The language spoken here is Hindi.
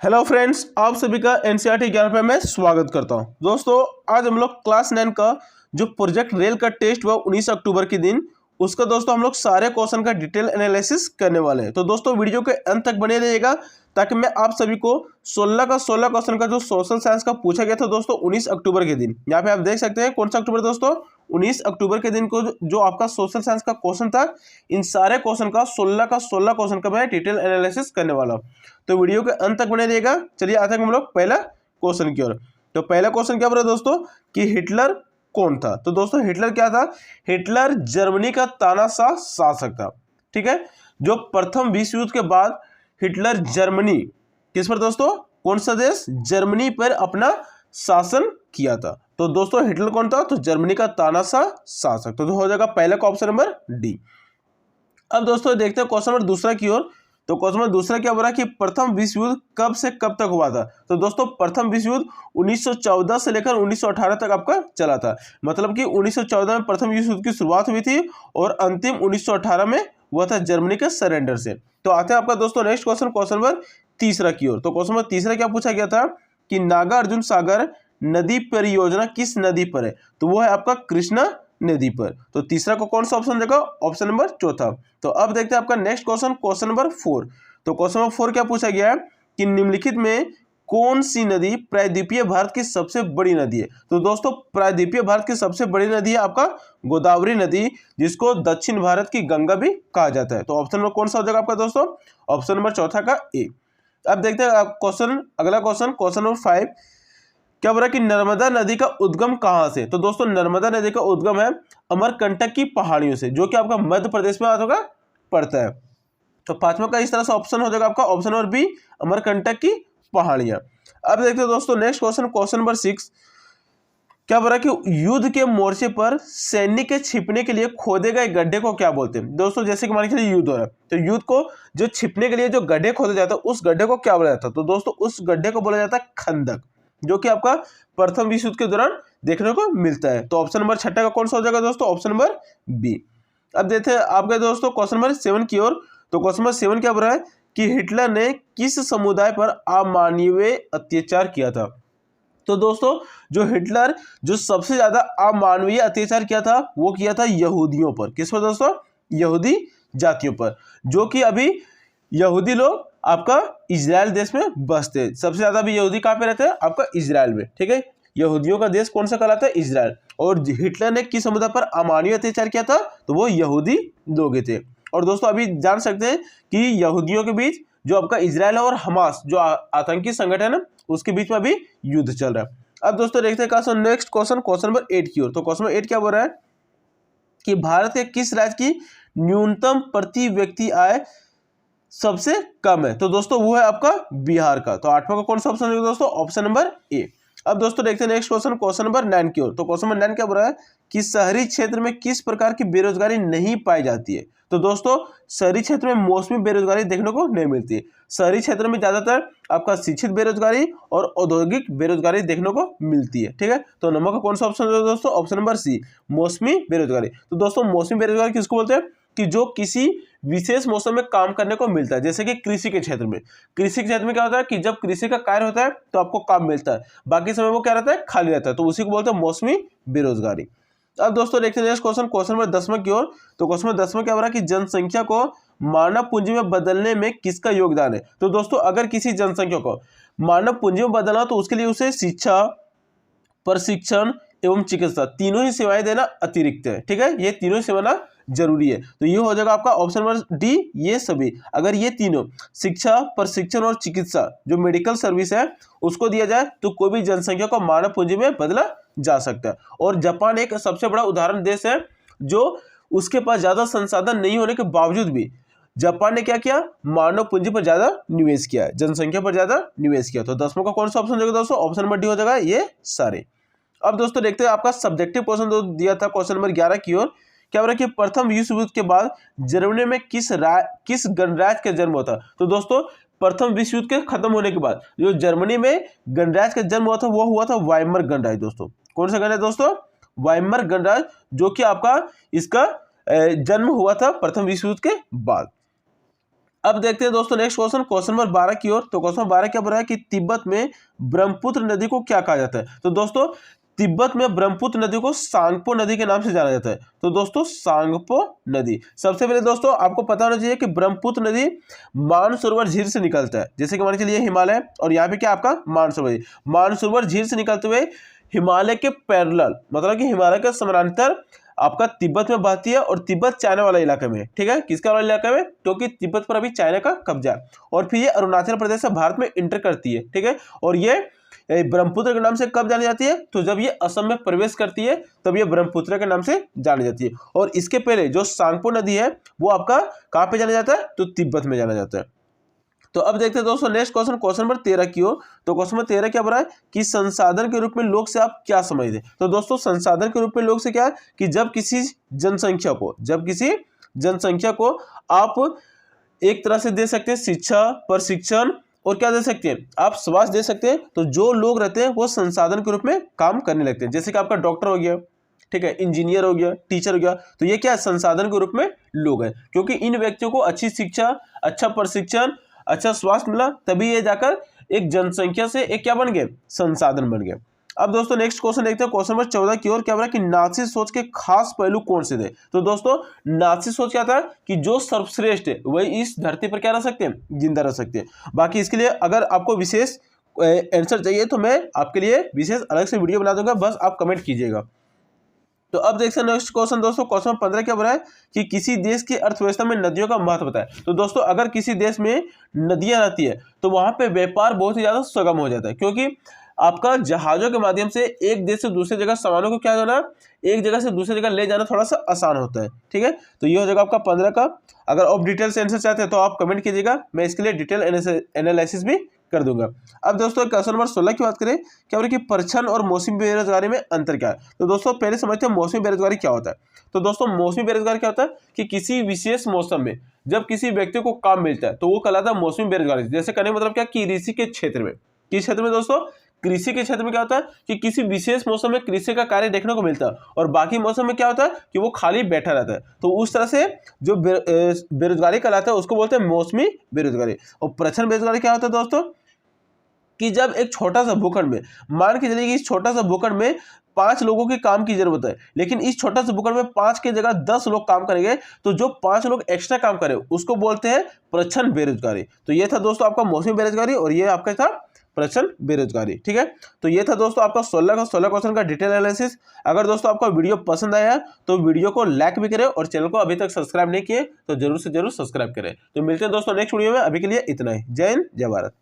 हेलो फ्रेंड्स, आप सभी का एनसीईआरटी ज्ञान पे मैं स्वागत करता हूं। दोस्तों, आज हम लोग क्लास 9 का जो प्रोजेक्ट रेल का टेस्ट हुआ 19 अक्टूबर के दिन, उसका दोस्तों हम लोग सारे क्वेश्चन का डिटेल एनालिसिस करने वाले हैं। तो दोस्तों वीडियो के अंत तक बने रहिएगा ताकि मैं आप सभी को 16 का 16 क्वेश्चन का जो सोशल साइंस का पूछा गया था दोस्तों 19 अक्टूबर के दिन, यहाँ पे आप देख सकते हैं कौन सा अक्टूबर दोस्तों, 19 अक्टूबर के दिन को जो आपका सोशल साइंस का क्वेश्चन था, इन सारे क्वेश्चन का 16 का 16 क्वेश्चन का मैं डिटेल एनालिसिस करने वाला हूँ। तो वीडियो के अंत तक बने रहिएगा। चलिए आते हैं हम लोग पहला क्वेश्चन की ओर। तो पहला क्वेश्चन क्या बोला दोस्तों कि हिटलर कौन था। तो दोस्तों हिटलर क्या था? हिटलर जर्मनी का तानाशाह शासक था। ठीक है, जो प्रथम विश्व युद्ध के बाद हिटलर जर्मनी किस पर दोस्तों, कौन सा देश, जर्मनी पर अपना शासन किया था। तो दोस्तों हिटलर कौन था? तो जर्मनी का तानाशाह शासक। तो हो जाएगा पहला का ऑप्शन नंबर डी। अब दोस्तों देखते हैं क्वेश्चन नंबर दूसरा की ओर। तो क्वेश्चन नंबर दूसरा क्या बोला कि प्रथम विश्व युद्ध कब से कब तक हुआ था। तो दोस्तों प्रथम विश्व युद्ध 1914 से लेकर 1918 तक आपका चला था। मतलब कि 1914 में प्रथम विश्व युद्ध की शुरुआत हुई थी और अंतिम 1918 में हुआ था जर्मनी के सरेंडर से। तो आते हैं आपका दोस्तों नेक्स्ट क्वेश्चन, क्वेश्चन नंबर तीसरा की ओर। तो क्वेश्चन नंबर तीसरा क्या पूछा गया था कि नागार्जुन सागर नदी परियोजना किस नदी पर है। तो वो है आपका कृष्णा नदी पर। तो तीसरा को कौन सा ऑप्शन देगा? ऑप्शन नंबर चौथा। तो अब देखते हैं आपका नेक्स्ट क्वेश्चन, क्वेश्चन नंबर 4। तो क्वेश्चन नंबर 4 क्या पूछा गया है कि निम्नलिखित में कौन सी नदी प्रायद्वीपीय भारत की सबसे बड़ी नदी है। तो दोस्तों प्रायद्वीपीय भारत की सबसे बड़ी नदी है आपका गोदावरी नदी, जिसको दक्षिण भारत की गंगा भी कहा जाता है। तो ऑप्शन नंबर कौन सा हो जाएगा आपका दोस्तों? ऑप्शन नंबर चौथा का ए। अब देखते हैं क्वेश्चन, अगला क्वेश्चन, क्वेश्चन नंबर 5 क्या बोला कि नर्मदा नदी का उद्गम कहां से। तो दोस्तों नर्मदा नदी का उद्गम है अमरकंटक की पहाड़ियों से, जो कि आपका मध्य प्रदेश में होगा पड़ता है। तो पांचवा का इस तरह से ऑप्शन हो जाएगा आपका ऑप्शन नंबर बी, अमरकंटक की पहाड़ियां। अब देखते हैं दोस्तों नेक्स्ट क्वेश्चन, क्वेश्चन नंबर 6 क्या बोला कि युद्ध के मोर्चे पर सैनिक के छिपने के लिए खोदे गए गड्ढे को क्या बोलते हैं। दोस्तों जैसे कि मान के चलिए युद्ध हो रहा है, तो युद्ध को जो छिपने के लिए जो गड्ढे खोदे जाता है उस गड्ढे को क्या बोला जाता है। तो दोस्तों उस गड्ढे को बोला जाता है खंदक, जो कि आपका प्रथम विश्व युद्ध के दौरान देखने को मिलता है। तो ऑप्शन नंबर छठा का कौन सा हो जाएगा दोस्तों? Option number B. अब देखते हैं आपके दोस्तों क्वेश्चन नंबर 7 की ओर। तो क्वेश्चन नंबर 7 क्या बोल रहा है कि हिटलर ने किस समुदाय पर अमानवीय अत्याचार किया था। तो दोस्तों जो हिटलर जो सबसे ज्यादा अमानवीय अत्याचार किया था वो किया था यहूदियों पर। किस पर दोस्तों? यहूदी जातियों पर, जो कि अभी यहूदी लोग आपका इजराइल देश में बसते हैं। सबसे ज्यादा भी यहूदी कहाँ पे रहते हैं? आपका इजराइल में। ठीक है, यहूदियों का देश कौन सा कहलाता है? इजराइल। और हिटलर ने किस समुदाय पर अमानवीय अत्याचार किया था? तो वो यहूदी लोग थे। और दोस्तों अभी जान सकते हैं कि यहूदियों के बीच जो आपका इजराइल और हमास जो आतंकी संगठन है उसके बीच में अभी युद्ध चल रहा है। अब दोस्तों देखते हैं नेक्स्ट क्वेश्चन, क्वेश्चन नंबर 8 की ओर। तो क्वेश्चन नंबर 8 क्या बोल रहा है कि भारत के किस राज्य की न्यूनतम प्रति व्यक्ति आय सबसे कम है। तो दोस्तों वो है आपका बिहार का। तो आठवां का कौन सा ऑप्शन है दोस्तों? Option number A. अब दोस्तों देखते हैं नेक्स्ट क्वेश्चन, क्वेश्चन नंबर 9 की ओर। तो क्वेश्चन नंबर 9 क्या बोल रहा है कि शहरी क्षेत्र में किस प्रकार की बेरोजगारी नहीं पाई जाती है। तो दोस्तों शहरी क्षेत्र में मौसमी बेरोजगारी देखने को नहीं मिलती है। शहरी क्षेत्र में ज्यादातर आपका शिक्षित बेरोजगारी और औद्योगिक बेरोजगारी देखने को मिलती है। ठीक है, तो नंबर का कौन सा ऑप्शन है दोस्तों? ऑप्शन नंबर सी, मौसमी बेरोजगारी। तो दोस्तों मौसमी बेरोजगारी किसको बोलते हैं कि जो किसी विशेष मौसम में काम करने को मिलता है। जैसे कि कृषि के क्षेत्र में, कृषि के क्षेत्र में क्या होता है कि जब कृषि का कार्य होता है तो आपको काम मिलता है, बाकी समय वो क्या रहता है? खाली रहता है। तो उसी को बोलते हैं मौसमी बेरोजगारी। अब दोस्तों देखते हैं नेक्स्ट क्वेश्चन, क्वेश्चन नंबर 10 की ओर। तो क्वेश्चन नंबर 10 क्या हो रहा है कि जनसंख्या को मानव पूंजी में बदलने में किसका योगदान है। तो दोस्तों अगर किसी जनसंख्या को मानव पूंजी में बदलना तो उसके लिए उसे शिक्षा, प्रशिक्षण एवं चिकित्सा तीनों ही सेवाएं देना अतिरिक्त है। ठीक है, ये तीनों सेवाएं जरूरी है। तो ये हो जाएगा आपका ऑप्शन नंबर डी, ये सभी। अगर ये तीनों शिक्षा, प्रशिक्षण और चिकित्सा जो मेडिकल सर्विस है उसको दिया जाए तो कोई भी जनसंख्या को मानव पूंजी में बदला जा सकता है। और जापान एक सबसे बड़ा उदाहरण देश है जो उसके पास ज्यादा संसाधन नहीं होने के बावजूद भी जापान ने क्या किया? मानव पूंजी पर ज्यादा निवेश किया है, जनसंख्या पर ज्यादा निवेश किया। तो 10वां का कौन सा ऑप्शन हो जाएगा दोस्तों? ऑप्शन नंबर डी हो जाएगा ये सारे। अब दोस्तों देखते हैं आपका सब्जेक्टिव क्वेश्चन दिया था क्वेश्चन नंबर 11 की ओर। क्या बोला कि प्रथम विश्व युद्ध के बाद जर्मनी में किस गणराज्य का जन्म होता। तो दोस्तों प्रथम विश्व युद्ध के खत्म होने के बाद जो जर्मनी में गणराज्य का जन्म हुआ था वो हुआ था वाइमर गणराज्य। दोस्तों कौन सा गणराज्य दोस्तों? वाइमर गणराज्य, जो कि आपका इसका जन्म हुआ था प्रथम विश्व युद्ध के बाद। अब देखते हैं दोस्तों नेक्स्ट क्वेश्चन, क्वेश्चन नंबर 12 की ओर। तो क्वेश्चन 12 क्या बोल रहा है कि तिब्बत में ब्रह्मपुत्र नदी को क्या कहा जाता है। तो दोस्तों तिब्बत में ब्रह्मपुत्र नदी को सांगपो नदी के नाम से जाना जाता है। तो दोस्तों सांगपो नदी, सबसे पहले दोस्तों आपको पता होना चाहिए कि ब्रह्मपुत्र नदी मानसरोवर झील से निकलता है। जैसे कि मान के चलिए हिमालय, और यहाँ पे क्या आपका मानसरोवर झील से निकलते हुए हिमालय के पैरेलल, मतलब कि हिमालय के समानांतर आपका तिब्बत में बहती है, और तिब्बत चाइना वाला इलाका में, ठीक है, किसका वाला इलाका में, क्योंकि तिब्बत पर अभी चाइना का कब्जा है। और फिर ये अरुणाचल प्रदेश से भारत में इंटर करती है, ठीक है। और ये ब्रह्मपुत्र के नाम से कब जानी जाती है, तो जब ये असम में प्रवेश करती है तब ये ब्रह्मपुत्र के नाम से जानी जाती है। और इसके पहले जो सांगपो नदी है वो आपका कहाँ पे जाना जाता है, तो तिब्बत में जाना जाता है। तो अब देखते हैं दोस्तों नेक्स्ट क्वेश्चन, क्वेश्चन नंबर 13 की ओर। तो क्वेश्चन नंबर 13 क्या बोल रहा है कि संसाधन के रूप में लोक से आप क्या समझते हैं। तो दोस्तों संसाधन के रूप में लोक से क्या है कि जब किसी जनसंख्या को आप एक तरह से दे सकते हैं शिक्षा, प्रशिक्षण, और क्या दे सकते हैं आप स्वास्थ्य दे सकते हैं। तो जो लोग रहते हैं वो संसाधन के रूप में काम करने लगते हैं। जैसे कि आपका डॉक्टर हो गया, ठीक है, इंजीनियर हो गया, टीचर हो गया, तो ये क्या है संसाधन के रूप में लोग हैं, क्योंकि इन व्यक्तियों को अच्छी शिक्षा, अच्छा प्रशिक्षण, अच्छा स्वास्थ्य मिला, तभी ये जाकर एक जनसंख्या से एक क्या बन गए, संसाधन बन गए। अब दोस्तों नेक्स्ट क्वेश्चन देखते हैं, क्वेश्चन नंबर 14 की ओर। क्या बोला कि नाथसी सोच के खास पहलू कौन से थे। तो दोस्तों नाथसी सोच क्या था कि जो सर्वश्रेष्ठ है वही इस धरती पर क्या रह सकते हैं, जिंदा रह सकते हैं। बाकी इसके लिए अगर आपको विशेष आंसर चाहिए तो मैं आपके लिए विशेष अलग से वीडियो बना दूंगा, बस आप कमेंट कीजिएगा। तो अब देखते हैं नेक्स्ट क्वेश्चन दोस्तों, क्वेश्चन 15 क्या बोला है कि किसी देश की अर्थव्यवस्था में नदियों का महत्व बताए। तो दोस्तों अगर किसी देश में नदियां रहती है तो वहां पे व्यापार बहुत ही ज्यादा सुगम हो जाता है, क्योंकि आपका जहाजों के माध्यम से एक देश से दूसरी जगह सामानों को क्या जाना, एक जगह से दूसरी जगह ले जाना थोड़ा सा आसान होता है, ठीक है। तो ये हो जाएगा आपका 15 का। अगर आप डिटेल से आंसर चाहते हैं तो आप कमेंट कीजिएगा, मैं इसके लिए डिटेल एनालिसिस भी कर दूंगा। अब दोस्तों क्वेश्चन नंबर 16 की बात करें, क्या बोले कि परछन और मौसमी बेरोजगारी में अंतर क्या है। तो दोस्तों पहले समझते हैं मौसमी बेरोजगारी क्या होता है। तो दोस्तों मौसमी बेरोजगारी क्या होता है कि किसी विशेष मौसम में जब किसी व्यक्ति को काम मिलता है तो वो कहलाता है मौसमी बेरोजगारी। जैसे कहने का मतलब क्या कि कृषि के क्षेत्र में, किस क्षेत्र में दोस्तों, कृषि के क्षेत्र में क्या होता है कि किसी विशेष मौसम में कृषि का कार्य देखने को मिलता है, और बाकी मौसम में क्या होता है कि वो खाली बैठा रहता है। तो उस तरह से जो बेरोजगारी कहलाता है उसको बोलते हैं मौसमी बेरोजगारी। और प्रच्छन्न बेरोजगारी क्या होता है दोस्तों कि जब एक छोटा सा भूखंड में, मान के चलिए कि इस छोटा सा भूखंड में 5 लोगों के काम की जरूरत है, लेकिन इस छोटा सा भूखंड में 5 की जगह 10 लोग काम करेंगे, तो जो 5 लोग एक्स्ट्रा काम करें उसको बोलते हैं प्रच्छन्न बेरोजगारी। तो ये था दोस्तों आपका मौसमी बेरोजगारी, और ये आपका था प्रच्छन्न बेरोजगारी, ठीक है। तो ये था दोस्तों आपका 16 क्वेश्चन का डिटेल एनालिसिस। अगर दोस्तों आपका वीडियो पसंद आया तो वीडियो को लाइक भी करें, और चैनल को अभी तक सब्सक्राइब नहीं किए तो जरूर से जरूर सब्सक्राइब करें। तो मिलते हैं दोस्तों नेक्स्ट वीडियो में, अभी के लिए इतना ही। जय हिंद, जय भारत।